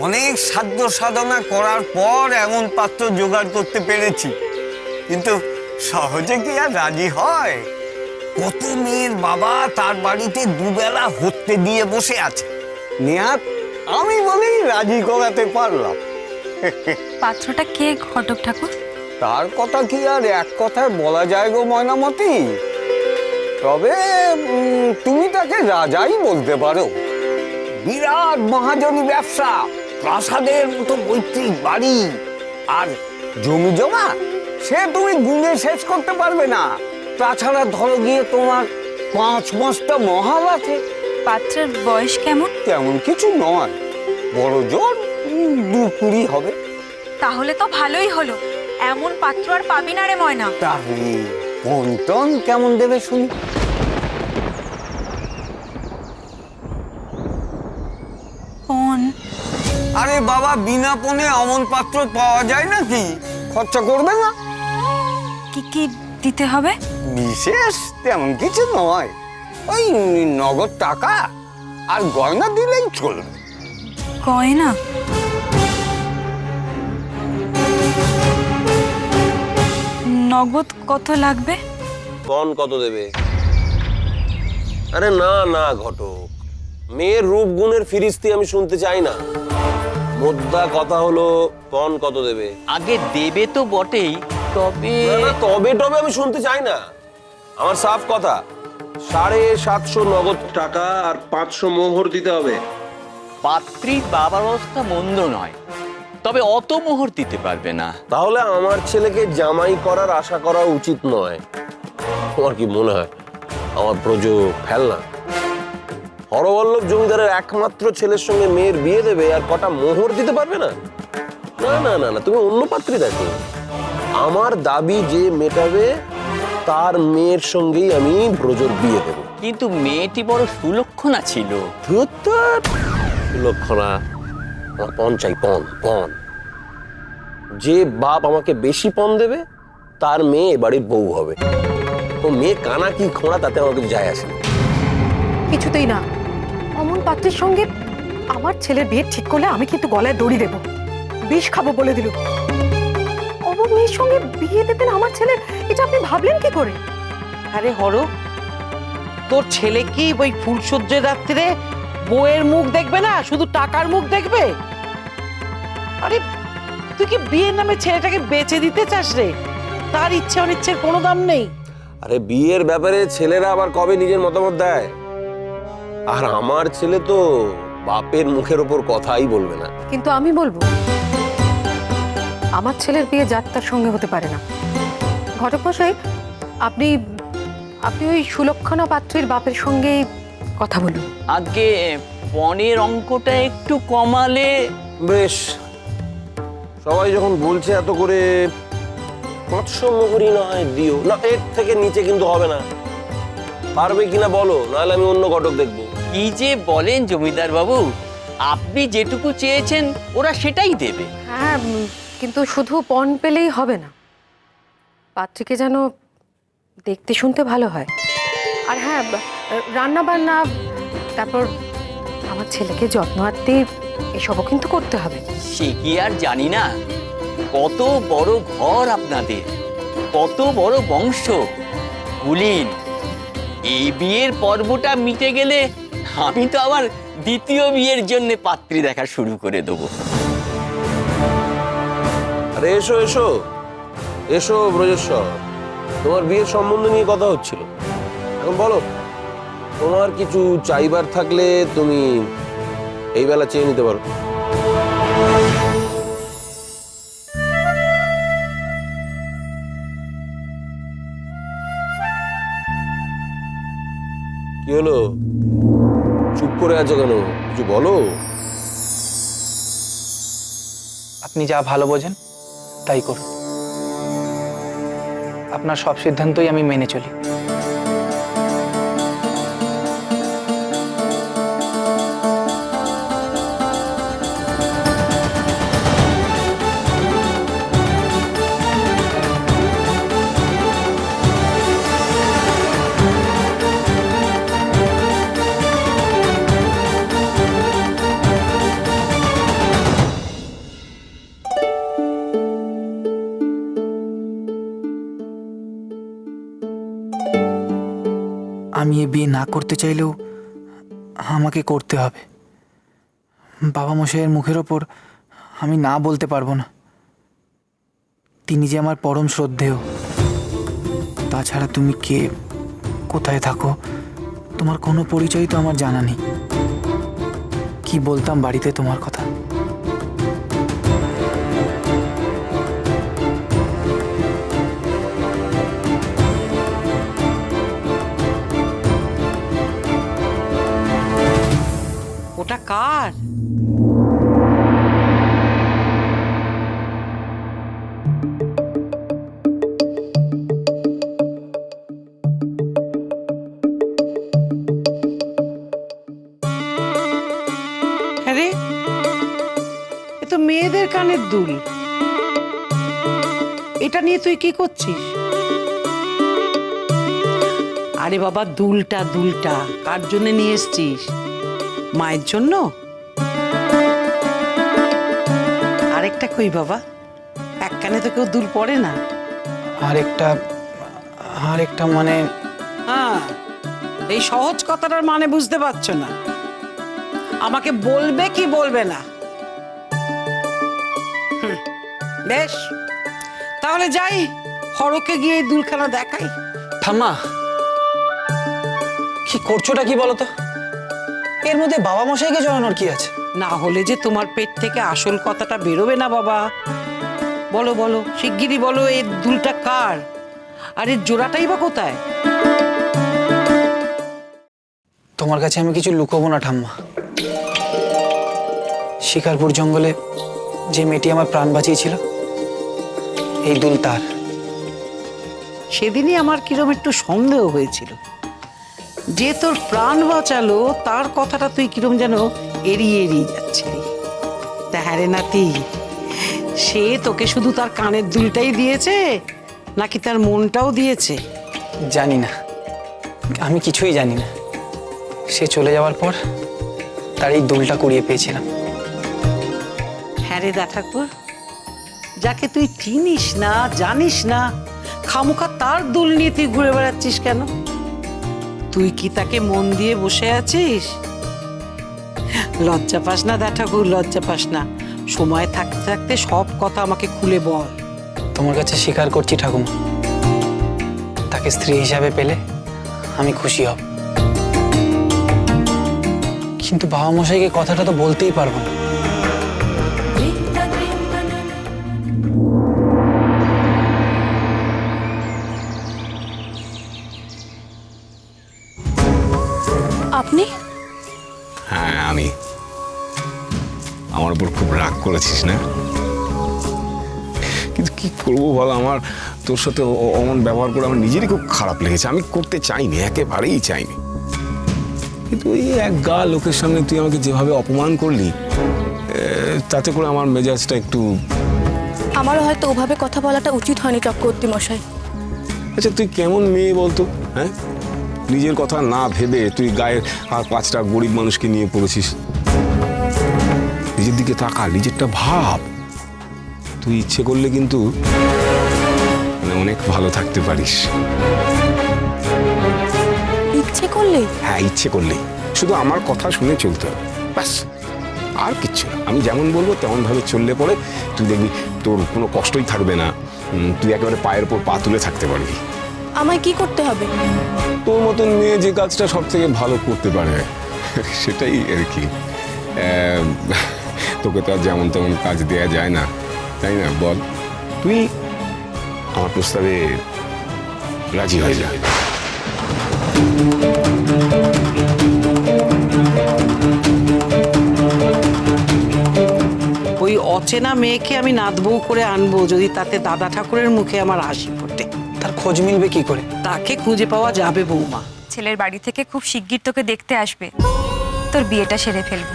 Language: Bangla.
অনেক সাধ্য সাধনা করার পর এমন পাত্র জোগাড় করতে পেরেছি, কিন্তু সহজে কি আর রাজি হয়? কত মেয়ের বাবা তার বাড়িতে দুবেলা হতে দিয়ে বসে আছে, নেহাত আমি বলেই রাজি করাতে পারলাম। পাত্রটা কে ঘটক ঠাকুর? তার কথা কি আর এক কথায় বলা যায় গো ময়নামতি? তবে তুমি তাকে রাজাই বলতে পারো। বিরাট মহাজনী ব্যবসা, প্রাসাদের মতো পৈতৃক বাড়ি, আর জমি জমা সে তুমি গুণে শেষ করতে পারবে না। তাছাড়া ধরো গিয়ে তোমার 5 মাসটা মহাল আছে। পাত্রের বয়স কেমন? তেমন কিছু নয়, বড় জোর 2-20 হবে। তাহলে তো ভালোই হলো, এমন পাত্র আর পাবি না রে ময়না। তাহলে পন্টন কেমন দেবে শুনি? পণ? আরে বাবা, বিনা পণে অমন পাত্র পাওয়া যায় নাকি? খরচা করবে না? কি কি দিতে হবে? বিশেষ তেমন কিছু নয়, ওই নগদ টাকা আর গয়না দিলেই চলবে। গয়না? নগদ কত লাগবে? পণ কত দেবে? আরে না না ঘটক, মেয়ের রূপ গুণের ফিরিস্তি আমি শুনতে চাই না। মোদ্দা কথা হলো পণ কত দেবে। আগে দেবে তো বটেই, তবে তবে টবে আমি শুনতে চাই না। আমার সাফ কথা, 750 নগদ টাকা আর 500 মোহর দিতে হবে। পাত্রীর বাবার অবস্থা মন্দ নয়, তবে অত মোহর দিতে পারবে না। তাহলে আমার ছেলেকে জামাই করার আশা করা উচিত নয়। তোমার কি মনে হয় আমার ব্রজ ফেলনা? হরবল্লভ জমিদারের একমাত্র ছেলের সঙ্গে মেয়ের বিয়ে দেবে আর কটা মোহর দিতে পারবে না? না না না না, তুমি অন্য পাত্রী দেখো। আমার দাবি যে মেটাবে তার মেয়ের সঙ্গেই আমি ব্রজর বিয়ে দেব। কিন্তু মেয়েটি বড় সুলক্ষণা ছিল। সুলক্ষণা? আমার পণ চাই, পণ পণ। যে বাপ আমাকে বেশি পণ দেবে তার মেয়ে বাড়ির বউ হবে। ও মেয়ে কানা কি খোঁড়া তাতে আমার কিছু যায় আসে না। কিছুতেই না। অমন পাত্রের সঙ্গে আমার ছেলের বিয়ে ঠিক করলে আমি কিন্তু গলায় দড়ি দেব, বিষ খাবো বলে দিল। অমন মেয়ের সঙ্গে বিয়ে দেবেন আমার ছেলের, এটা আপনি ভাবলেন কি করে? আরে হর, তোর ছেলে কি ওই ফুলসজ্জের রাত্রিরে বউয়ের মুখ দেখবে না, শুধু টাকার মুখ দেখবে? আরে তুই কি বিয়ের নামে ছেলেটাকে বেচে দিতে চাস রে? তার ইচ্ছে অনিচ্ছের কোনো দাম নেই। আরে বিয়ের ব্যাপারে ছেলেরা আবার কবে নিজের মতামত দেয়? আর আমার ছেলে তো বাপের মুখের ওপর কথাই বলবে না। কিন্তু আমি বলবো, আমার ছেলের বিয়ে যাত্রার সঙ্গে হতে পারে না। ঘটক মশাই, আপনি আপনি ওই সুলক্ষণা পাত্রীর বাপের সঙ্গে কথা বলুন। আগে পণের অঙ্কটা একটু কমালে। বেশ, সবাই যখন বলছে এত করে, 500 মোহরই না হয় দিও না, এর থেকে নিচে কিন্তু হবে না। পারবে কিনা বলো, নাহলে আমি অন্য ঘটক দেখবো। কি যে বলেন জমিদার বাবু, আপনি যেটুকু চেয়েছেন ওরা সেটাই দেবে। হ্যাঁ, কিন্তু শুধু পণ পেলেই হবে না, পাত্রীকে যেন দেখতে শুনতে ভালো হয়। আর হ্যাঁ, রান্না বান্না, তারপর আমার ছেলেকে যত্ন আত্তি এসবও কিন্তু করতে হবে। সে কি আর জানি না? কত বড় ঘর আপনাদের, কত বড় বংশ। কুলীন, এই বিয়ের পর্বটা মিটে গেলে আমি তো আবার দ্বিতীয় বিয়ের জন্য পাত্রী দেখা শুরু করে দেবো। আরে এসো এসো এসো ব্রজেশ্বর, তোমার বিয়ের সম্বন্ধ নিয়ে কথা হচ্ছিল। এখন বলো, তোমার কিছু চাইবার থাকলে তুমি এই বেলা চেয়ে নিতে পারো। কি হলো, চুপ করে আছো কেন? কিছু বলো। আপনি যা ভালো বোঝেন তাই করুন, আপনার সব সিদ্ধান্তই আমি মেনে চলি। আমি এ বিয়ে না করতে চাইলেও আমাকে করতে হবে। বাবা মশাইয়ের মুখের ওপর আমি না বলতে পারবো না। তিনি যে আমার পরম শ্রদ্ধেয়। তাছাড়া তুমি কে, কোথায় থাকো, তোমার কোনো পরিচয় তো আমার জানা নেই। কি বলতাম বাড়িতে তোমার কথা? ওটা কার? আরে এ তো মেয়েদের কানের দুল। এটা নিয়ে তুই কি করছিস? আরে বাবা, দুলটা দুলটা কার জন্য নিয়ে এসছিস? মায়ের জন্য? আরেকটা কই বাবা? এক কানে তো কেউ দুল পড়ে না। আরেকটা মানে হ্যাঁ, এই সহজ কথাটার মানে বুঝতে পারছো না? আমাকে বলবে কি বলবে না? বেশ, তাহলে যাই, হরকে গিয়ে এই দুলখানা দেখাই। ঠাম্মা, কি করছোটা কি বলো তো? এর মধ্যে বাবা মশাইকে জড়ানোর কি আছে? না হলে যে তোমার পেট থেকে আসল কথাটা বেরোবে না বাবা। বলো বলো, শিগগিরই বলো, এই দুলটা কার? আর এর জোড়াটাই বা কোথায়? তোমার কাছে আমি কিছু লুকোবো না ঠাম্মা। শিকারপুর জঙ্গলে যে মেয়েটি আমার প্রাণ বাঁচিয়েছিল, এই দুল তার। সেদিনই আমার কিরম একটু সন্দেহ হয়েছিল যে তোর প্রাণ বাঁচালো তার কথাটা তুই কিরম যেন এড়িয়ে এড়িয়ে যাচ্ছিলি। তা হ্যাঁ রে নাতি, সে তোকে শুধু তার কানের দুলটাই দিয়েছে নাকি তার মনটাও দিয়েছে? জানি না, আমি কিছুই জানি না। সে চলে যাওয়ার পর তার এই দুলটা কুড়িয়ে পেয়েছিলাম। হ্যাঁ রে দা ঠাকুর, যাকে তুই চিনিস না, জানিস না, খামোখা তার দুল নিয়ে তুই ঘুরে বেড়াচ্ছিস কেন? তুই কি তাকে মন দিয়ে বসে আছিস? লজ্জা পাস না দা ঠাকুর, লজ্জা পাস না। সময় থাকতে থাকতে সব কথা আমাকে খুলে বল। তোমার কাছে স্বীকার করছি ঠাকুমা, তাকে স্ত্রী হিসাবে পেলে আমি খুশি হব। কিন্তু বাবা মশাইকে কথাটা তো বলতেই পারবো না। আপনি? হ্যাঁ আমি। আমার উপর খুব রাগ করেছিস না? কিন্তু কি করবো বল, আমার তোর সাথে অমন ব্যবহার করে আমার নিজেরই খুব খারাপ লেগেছে। আমি করতে চাইনি, একেবারেই চাইনি। কিন্তু ওই এক গা লোকের সামনে তুই আমাকে যেভাবে অপমান করলি, তাতে করে আমার মেজাজটা একটু... আমারও হয়তো ওভাবে কথা বলাটা উচিত হয়নি চক্রবর্তী মশাই। আচ্ছা তুই কেমন মেয়ে বলতো? হ্যাঁ, নিজের কথা না ভেবে তুই গায়ের আর 5টা গরিব মানুষকে নিয়ে পড়েছিস। নিজের দিকে তাকা, নিজেরটা ভাব। তুই ইচ্ছে করলে কিন্তু অনেক ভালো থাকতে পারিস। ইচ্ছে করলে? হ্যাঁ, ইচ্ছে করলেই। শুধু আমার কথা শুনে চলতে হবে, ব্যাস, আর কিচ্ছু না। আমি যেমন বলবো তেমন ভাবে চললে পরে তুই দেখবি তোর কোনো কষ্টই থাকবে না। তুই একেবারে পায়ের উপর পা তুলে থাকতে পারবি। আমায় কি করতে হবে? তোর মতন মেয়ে যে কাজটা সব থেকে ভালো করতে পারে সেটাই আর কি। তোকে তো আর যেমন তেমন কাজ দেয়া যায় না, তাই না? বল, তুই আমার প্রস্তাবে রাজি হয়ে যা। ওই অচেনা মেয়েকে আমি নাতবউ করে আনবো যদি তাতে দাদা ঠাকুরের মুখে আমার হাসি ফোটে। তার খোঁজ মিলবে কি করে? তাকে খুঁজে পাওয়া যাবে বৌমা। ছেলের বাড়ি থেকে খুব শিগগির তোকে দেখতে আসবে। তোর বিয়েটা সেরে ফেলবো।